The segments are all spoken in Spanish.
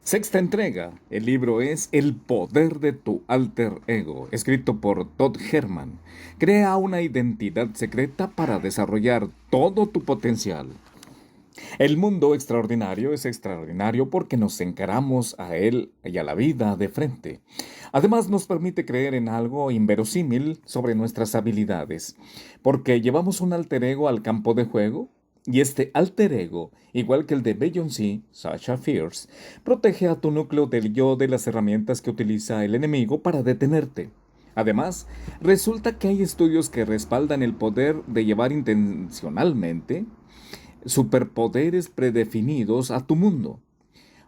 Sexta entrega. El libro es El poder de tu alter ego, escrito por Todd Herman. Crea una identidad secreta para desarrollar todo tu potencial. El mundo extraordinario es extraordinario porque nos encaramos a él y a la vida de frente. Además, nos permite creer en algo inverosímil sobre nuestras habilidades, porque llevamos un alter ego al campo de juego y este alter ego, igual que el de Beyoncé, Sasha Fierce, protege a tu núcleo del yo de las herramientas que utiliza el enemigo para detenerte. Además, resulta que hay estudios que respaldan el poder de llevar intencionalmente superpoderes predefinidos a tu mundo.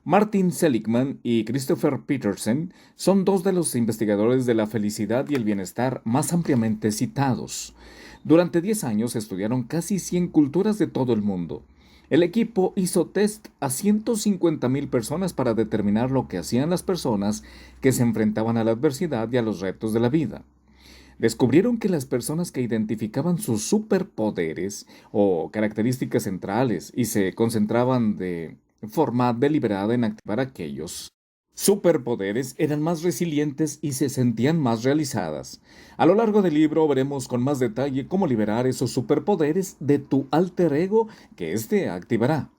Martin Seligman y Christopher Peterson son dos de los investigadores de la felicidad y el bienestar más ampliamente citados. Durante 10 años estudiaron casi 100 culturas de todo el mundo. El equipo hizo test a 150,000 personas para determinar lo que hacían las personas que se enfrentaban a la adversidad y a los retos de la vida. Descubrieron que las personas que identificaban sus superpoderes o características centrales y se concentraban de forma deliberada en activar aquellos superpoderes eran más resilientes y se sentían más realizadas. A lo largo del libro veremos con más detalle cómo liberar esos superpoderes de tu alter ego que éste activará.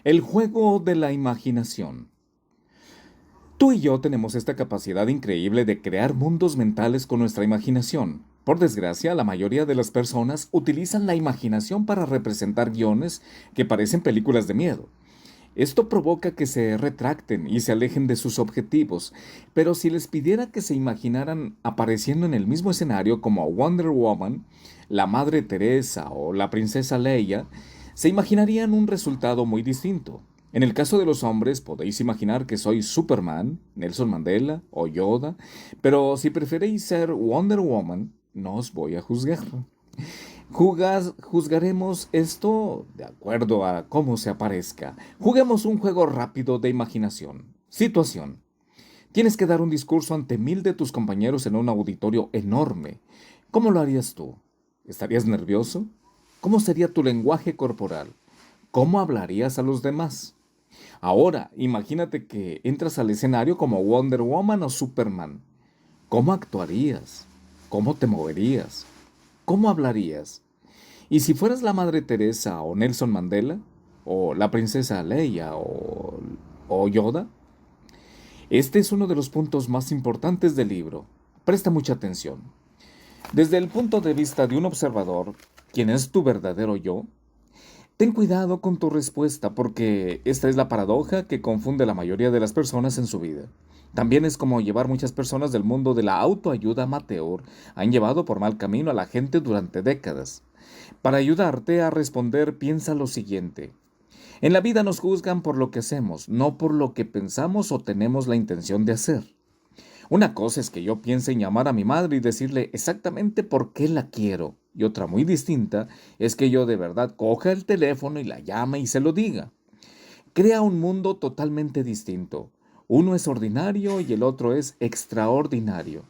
El juego de la imaginación. Tú y yo tenemos esta capacidad increíble de crear mundos mentales con nuestra imaginación. Por desgracia, la mayoría de las personas utilizan la imaginación para representar guiones que parecen películas de miedo. Esto provoca que se retracten y se alejen de sus objetivos, pero si les pidiera que se imaginaran apareciendo en el mismo escenario como Wonder Woman, la Madre Teresa o la Princesa Leia, se imaginarían un resultado muy distinto. En el caso de los hombres, podéis imaginar que soy Superman, Nelson Mandela o Yoda, pero si preferéis ser Wonder Woman, no os voy a juzgar. Juzgaremos esto de acuerdo a cómo se aparezca. Juguemos un juego rápido de imaginación. Situación. Tienes que dar un discurso ante 1,000 de tus compañeros en un auditorio enorme. ¿Cómo lo harías tú? ¿Estarías nervioso? ¿Cómo sería tu lenguaje corporal? ¿Cómo hablarías a los demás? Ahora, imagínate que entras al escenario como Wonder Woman o Superman. ¿Cómo actuarías? ¿Cómo te moverías? ¿Cómo hablarías? Y si fueras la Madre Teresa o Nelson Mandela, o la Princesa Leia o Yoda, este es uno de los puntos más importantes del libro. Presta mucha atención. Desde el punto de vista de un observador, ¿quién es tu verdadero yo? Ten cuidado con tu respuesta porque esta es la paradoja que confunde a la mayoría de las personas en su vida. También es como llevar muchas personas del mundo de la autoayuda amateur han llevado por mal camino a la gente durante décadas. Para ayudarte a responder, piensa lo siguiente. En la vida nos juzgan por lo que hacemos, no por lo que pensamos o tenemos la intención de hacer. Una cosa es que yo piense en llamar a mi madre y decirle exactamente por qué la quiero. Y otra muy distinta es que yo de verdad coja el teléfono y la llame y se lo diga. Crea un mundo totalmente distinto. Uno es ordinario y el otro es extraordinario.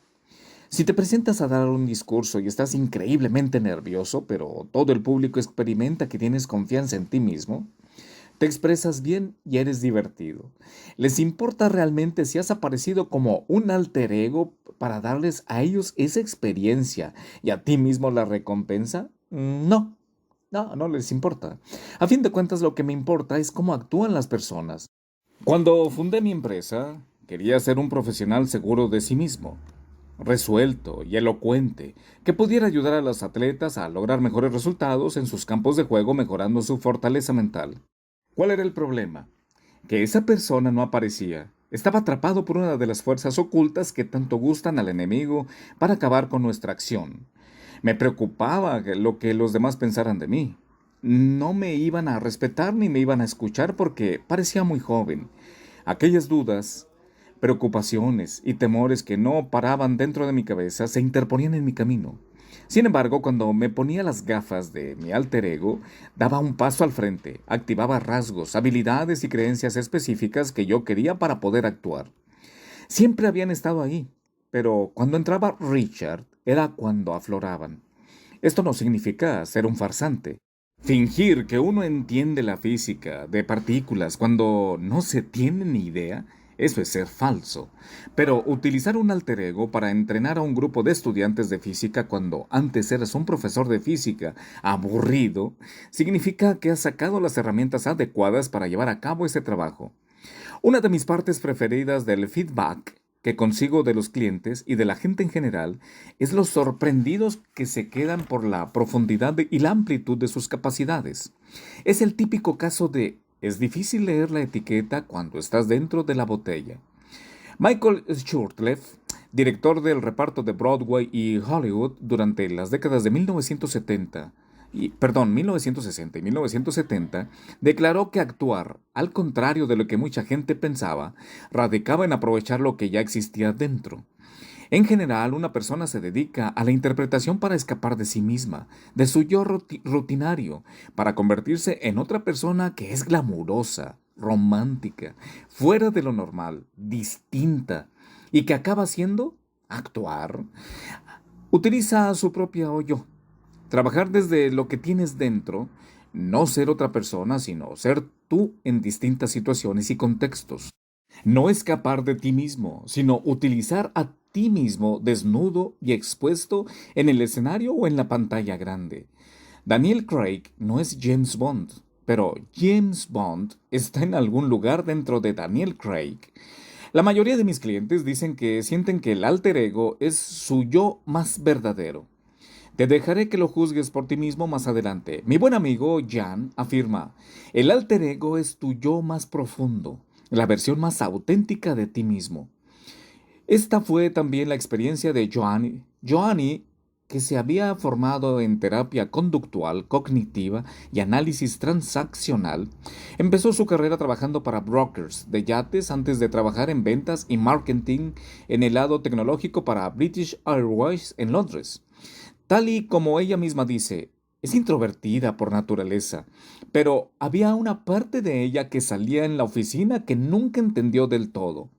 Si te presentas a dar un discurso y estás increíblemente nervioso, pero todo el público experimenta que tienes confianza en ti mismo, te expresas bien y eres divertido. ¿Les importa realmente si has aparecido como un alter ego para darles a ellos esa experiencia y a ti mismo la recompensa? No, no les importa. A fin de cuentas, lo que me importa es cómo actúan las personas. Cuando fundé mi empresa, quería ser un profesional seguro de sí mismo, resuelto y elocuente, que pudiera ayudar a los atletas a lograr mejores resultados en sus campos de juego mejorando su fortaleza mental. ¿Cuál era el problema? Que esa persona no aparecía. Estaba atrapado por una de las fuerzas ocultas que tanto gustan al enemigo para acabar con nuestra acción. Me preocupaba lo que los demás pensaran de mí. No me iban a respetar ni me iban a escuchar porque parecía muy joven. Aquellas dudas, preocupaciones y temores que no paraban dentro de mi cabeza se interponían en mi camino. Sin embargo, cuando me ponía las gafas de mi alter ego, daba un paso al frente, activaba rasgos, habilidades y creencias específicas que yo quería para poder actuar. Siempre habían estado ahí, pero cuando entraba Richard era cuando afloraban. Esto no significa ser un farsante. Fingir que uno entiende la física de partículas cuando no se tiene ni idea Eso es ser falso. Pero utilizar un alter ego para entrenar a un grupo de estudiantes de física cuando antes eras un profesor de física aburrido, significa que has sacado las herramientas adecuadas para llevar a cabo ese trabajo. Una de mis partes preferidas del feedback que consigo de los clientes y de la gente en general es los sorprendidos que se quedan por la profundidad y la amplitud de sus capacidades. Es el típico caso de es difícil leer la etiqueta cuando estás dentro de la botella. Michael Shurtleff, director del reparto de Broadway y Hollywood durante las décadas de 1960 y 1970, declaró que actuar, al contrario de lo que mucha gente pensaba, radicaba en aprovechar lo que ya existía dentro. En general, una persona se dedica a la interpretación para escapar de sí misma, de su yo rutinario, para convertirse en otra persona que es glamurosa, romántica, fuera de lo normal, distinta, y que acaba siendo actuar. Utiliza su propia yo. Trabajar desde lo que tienes dentro, no ser otra persona, sino ser tú en distintas situaciones y contextos. No escapar de ti mismo, sino utilizar a ti mismo desnudo y expuesto en el escenario o en la pantalla grande. Daniel Craig no es James Bond, pero James Bond está en algún lugar dentro de Daniel Craig. La mayoría de mis clientes dicen que sienten que el alter ego es su yo más verdadero. Te dejaré que lo juzgues por ti mismo más adelante. Mi buen amigo Jan afirma, el alter ego es tu yo más profundo, la versión más auténtica de ti mismo. Esta fue también la experiencia de Joanny. Joanny, que se había formado en terapia conductual, cognitiva y análisis transaccional, empezó su carrera trabajando para brokers de yates antes de trabajar en ventas y marketing en el lado tecnológico para British Airways en Londres. Tal y como ella misma dice, es introvertida por naturaleza, pero había una parte de ella que salía en la oficina que nunca entendió del todo.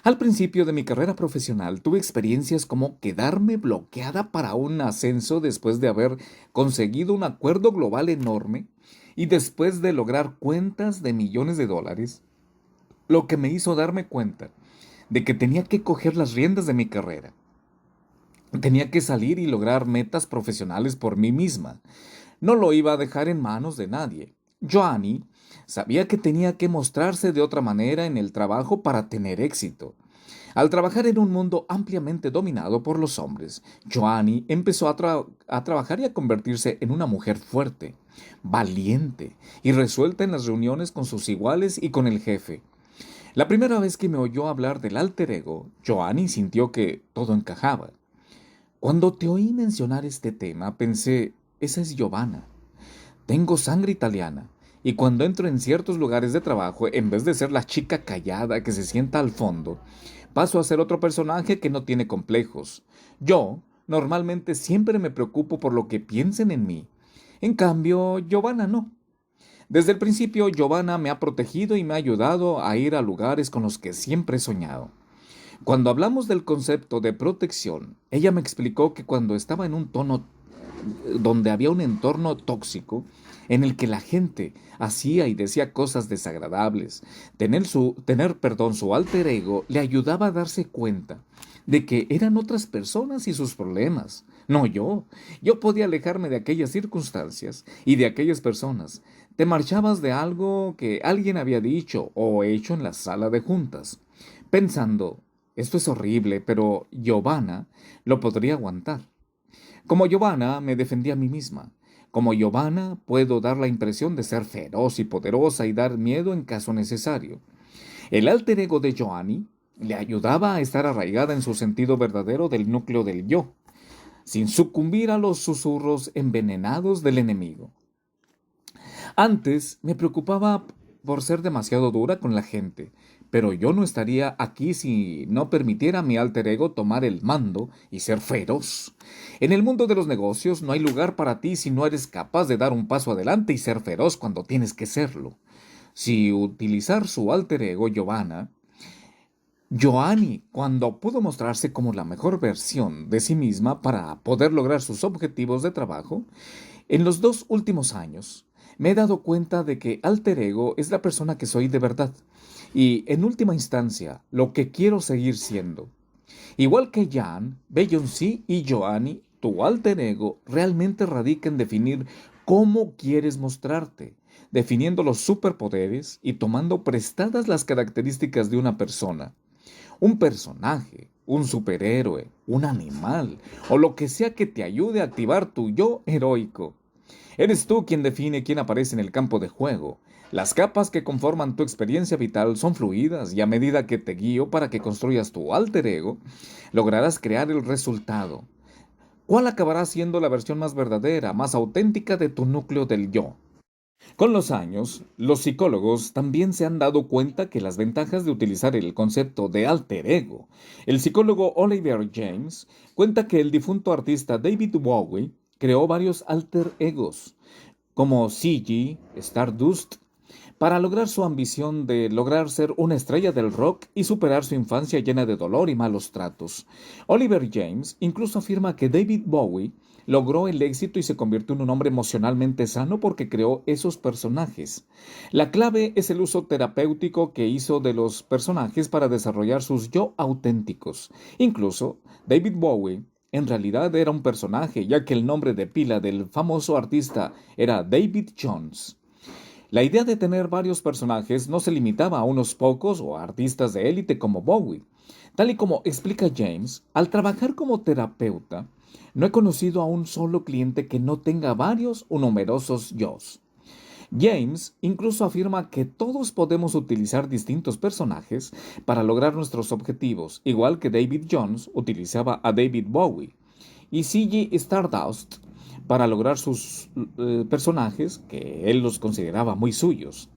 Al principio de mi carrera profesional tuve experiencias como quedarme bloqueada para un ascenso después de haber conseguido un acuerdo global enorme y después de lograr cuentas de millones de dólares, lo que me hizo darme cuenta de que tenía que coger las riendas de mi carrera. Tenía que salir y lograr metas profesionales por mí misma. No lo iba a dejar en manos de nadie. Joanny sabía que tenía que mostrarse de otra manera en el trabajo para tener éxito. Al trabajar en un mundo ampliamente dominado por los hombres, Joanny empezó a trabajar y a convertirse en una mujer fuerte, valiente y resuelta en las reuniones con sus iguales y con el jefe. La primera vez que me oyó hablar del alter ego, Joanny sintió que todo encajaba. Cuando te oí mencionar este tema, pensé, esa es Giovanna. Tengo sangre italiana, y cuando entro en ciertos lugares de trabajo, en vez de ser la chica callada que se sienta al fondo, paso a ser otro personaje que no tiene complejos. Yo, normalmente, siempre me preocupo por lo que piensen en mí. En cambio, Giovanna no. Desde el principio, Giovanna me ha protegido y me ha ayudado a ir a lugares con los que siempre he soñado. Cuando hablamos del concepto de protección, ella me explicó que cuando estaba en un tono donde había un entorno tóxico, en el que la gente hacía y decía cosas desagradables, su alter ego le ayudaba a darse cuenta de que eran otras personas y sus problemas, no yo. Yo podía alejarme de aquellas circunstancias y de aquellas personas. Te marchabas de algo que alguien había dicho o hecho en la sala de juntas, pensando, esto es horrible, pero Giovanna lo podría aguantar. Como Giovanna me defendí a mí misma. Como Giovanna puedo dar la impresión de ser feroz y poderosa y dar miedo en caso necesario. El alter ego de Joanny le ayudaba a estar arraigada en su sentido verdadero del núcleo del yo, sin sucumbir a los susurros envenenados del enemigo. Antes me preocupaba por ser demasiado dura con la gente, pero yo no estaría aquí si no permitiera a mi alter ego tomar el mando y ser feroz. En el mundo de los negocios no hay lugar para ti si no eres capaz de dar un paso adelante y ser feroz cuando tienes que serlo. Si utilizar su alter ego, Joanny, cuando pudo mostrarse como la mejor versión de sí misma para poder lograr sus objetivos de trabajo, en los 2 últimos años me he dado cuenta de que alter ego es la persona que soy de verdad y, en última instancia, lo que quiero seguir siendo. Igual que Jan, Beyoncé y Joanny, tu alter ego realmente radica en definir cómo quieres mostrarte, definiendo los superpoderes y tomando prestadas las características de una persona, un personaje, un superhéroe, un animal o lo que sea que te ayude a activar tu yo heroico. Eres tú quien define quién aparece en el campo de juego. Las capas que conforman tu experiencia vital son fluidas y a medida que te guío para que construyas tu alter ego, lograrás crear el resultado. ¿Cuál acabará siendo la versión más verdadera, más auténtica de tu núcleo del yo? Con los años, los psicólogos también se han dado cuenta que las ventajas de utilizar el concepto de alter ego. El psicólogo Oliver James cuenta que el difunto artista David Bowie creó varios alter egos, como Ziggy, Stardust, para lograr su ambición de lograr ser una estrella del rock y superar su infancia llena de dolor y malos tratos. Oliver James incluso afirma que David Bowie logró el éxito y se convirtió en un hombre emocionalmente sano porque creó esos personajes. La clave es el uso terapéutico que hizo de los personajes para desarrollar sus yo auténticos. Incluso, David Bowie en realidad era un personaje, ya que el nombre de pila del famoso artista era David Jones. La idea de tener varios personajes no se limitaba a unos pocos o a artistas de élite como Bowie. Tal y como explica James, al trabajar como terapeuta, no he conocido a un solo cliente que no tenga varios o numerosos yos. James incluso afirma que todos podemos utilizar distintos personajes para lograr nuestros objetivos, igual que David Jones utilizaba a David Bowie y Ziggy Stardust para lograr sus personajes que él los consideraba muy suyos.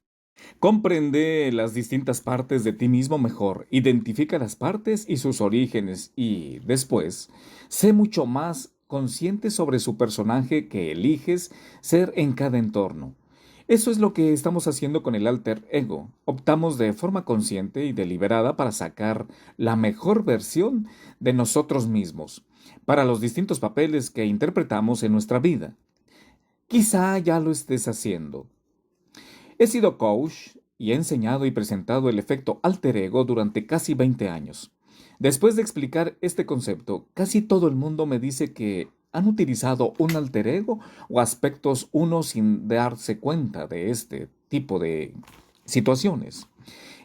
Comprende las distintas partes de ti mismo mejor, identifica las partes y sus orígenes y, después, sé mucho más consciente sobre su personaje que eliges ser en cada entorno. Eso es lo que estamos haciendo con el alter ego. Optamos de forma consciente y deliberada para sacar la mejor versión de nosotros mismos, para los distintos papeles que interpretamos en nuestra vida. Quizá ya lo estés haciendo. He sido coach y he enseñado y presentado el efecto alter ego durante casi 20 años. Después de explicar este concepto, casi todo el mundo me dice que han utilizado un alter ego o aspectos uno sin darse cuenta de este tipo de situaciones.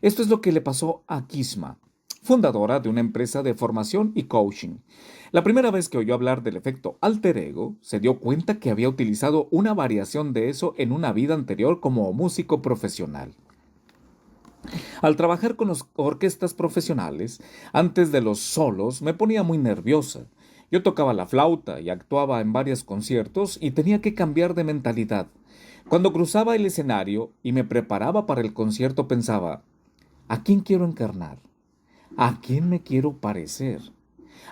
Esto es lo que le pasó a Kisma, fundadora de una empresa de formación y coaching. La primera vez que oyó hablar del efecto alter ego, se dio cuenta que había utilizado una variación de eso en una vida anterior como músico profesional. Al trabajar con las orquestas profesionales, antes de los solos, me ponía muy nerviosa. Yo tocaba la flauta y actuaba en varios conciertos y tenía que cambiar de mentalidad. Cuando cruzaba el escenario y me preparaba para el concierto pensaba, ¿a quién quiero encarnar? ¿A quién me quiero parecer?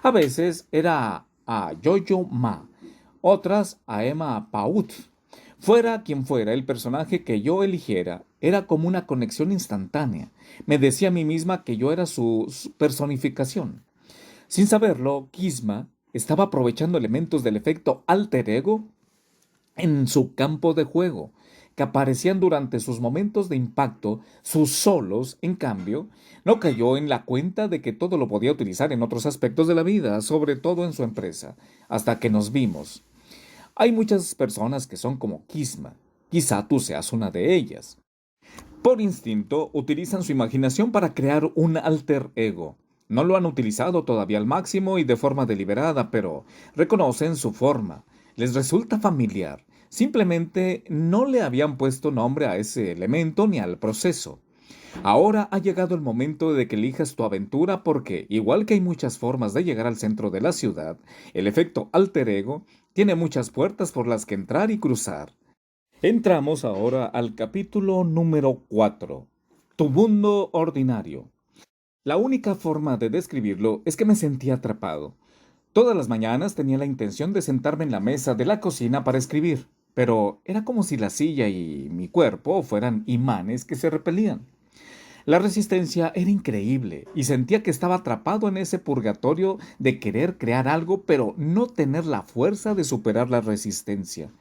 A veces era a Yo-Yo Ma, otras a Emma Paut. Fuera quien fuera el personaje que yo eligiera, era como una conexión instantánea. Me decía a mí misma que yo era su personificación. Sin saberlo, Kisma estaba aprovechando elementos del efecto alter ego en su campo de juego, que aparecían durante sus momentos de impacto. Sus solos, en cambio, no cayó en la cuenta de que todo lo podía utilizar en otros aspectos de la vida, sobre todo en su empresa, hasta que nos vimos. Hay muchas personas que son como Kisma. Quizá tú seas una de ellas. Por instinto, utilizan su imaginación para crear un alter ego. No lo han utilizado todavía al máximo y de forma deliberada, pero reconocen su forma. Les resulta familiar. Simplemente no le habían puesto nombre a ese elemento ni al proceso. Ahora ha llegado el momento de que elijas tu aventura porque, igual que hay muchas formas de llegar al centro de la ciudad, el efecto alter ego tiene muchas puertas por las que entrar y cruzar. Entramos ahora al capítulo número 4. Tu mundo ordinario. La única forma de describirlo es que me sentía atrapado. Todas las mañanas tenía la intención de sentarme en la mesa de la cocina para escribir, pero era como si la silla y mi cuerpo fueran imanes que se repelían. La resistencia era increíble y sentía que estaba atrapado en ese purgatorio de querer crear algo pero no tener la fuerza de superar la resistencia.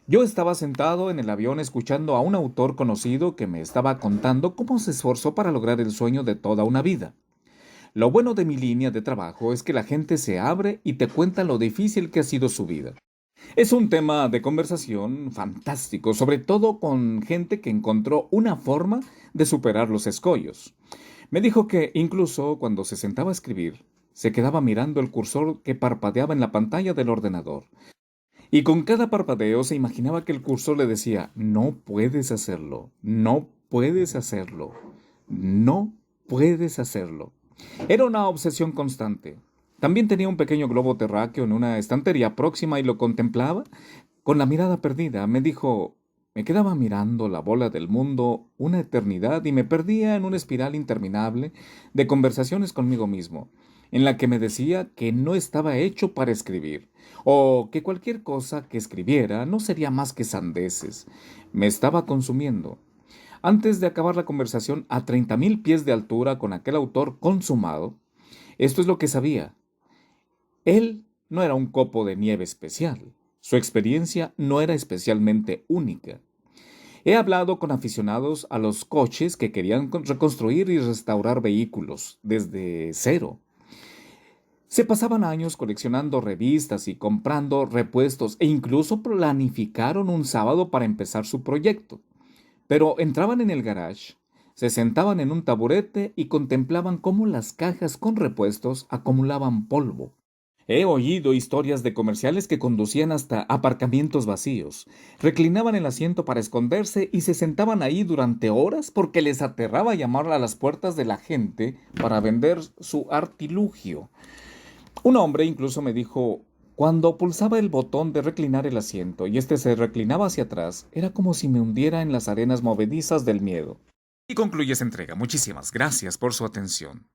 Yo estaba sentado en el avión escuchando a un autor conocido que me estaba contando cómo se esforzó para lograr el sueño de toda una vida. Lo bueno de mi línea de trabajo es que la gente se abre y te cuenta lo difícil que ha sido su vida. Es un tema de conversación fantástico, sobre todo con gente que encontró una forma de superar los escollos. Me dijo que incluso cuando se sentaba a escribir, se quedaba mirando el cursor que parpadeaba en la pantalla del ordenador. Y con cada parpadeo se imaginaba que el cursor le decía, no puedes hacerlo, no puedes hacerlo, no puedes hacerlo. Era una obsesión constante. También tenía un pequeño globo terráqueo en una estantería próxima y lo contemplaba con la mirada perdida. Me dijo, me quedaba mirando la bola del mundo una eternidad y me perdía en una espiral interminable de conversaciones conmigo mismo, en la que me decía que no estaba hecho para escribir, o que cualquier cosa que escribiera no sería más que sandeces. Me estaba consumiendo. Antes de acabar la conversación a 30.000 pies de altura con aquel autor consumado, esto es lo que sabía. Él no era un copo de nieve especial. Su experiencia no era especialmente única. He hablado con aficionados a los coches que querían reconstruir y restaurar vehículos desde cero. Se pasaban años coleccionando revistas y comprando repuestos e incluso planificaron un sábado para empezar su proyecto. Pero entraban en el garage, se sentaban en un taburete y contemplaban cómo las cajas con repuestos acumulaban polvo. He oído historias de comerciales que conducían hasta aparcamientos vacíos, reclinaban el asiento para esconderse y se sentaban ahí durante horas porque les aterraba llamar a las puertas de la gente para vender su artilugio. Un hombre incluso me dijo, cuando pulsaba el botón de reclinar el asiento y este se reclinaba hacia atrás, era como si me hundiera en las arenas movedizas del miedo. Y concluye esa entrega. Muchísimas gracias por su atención.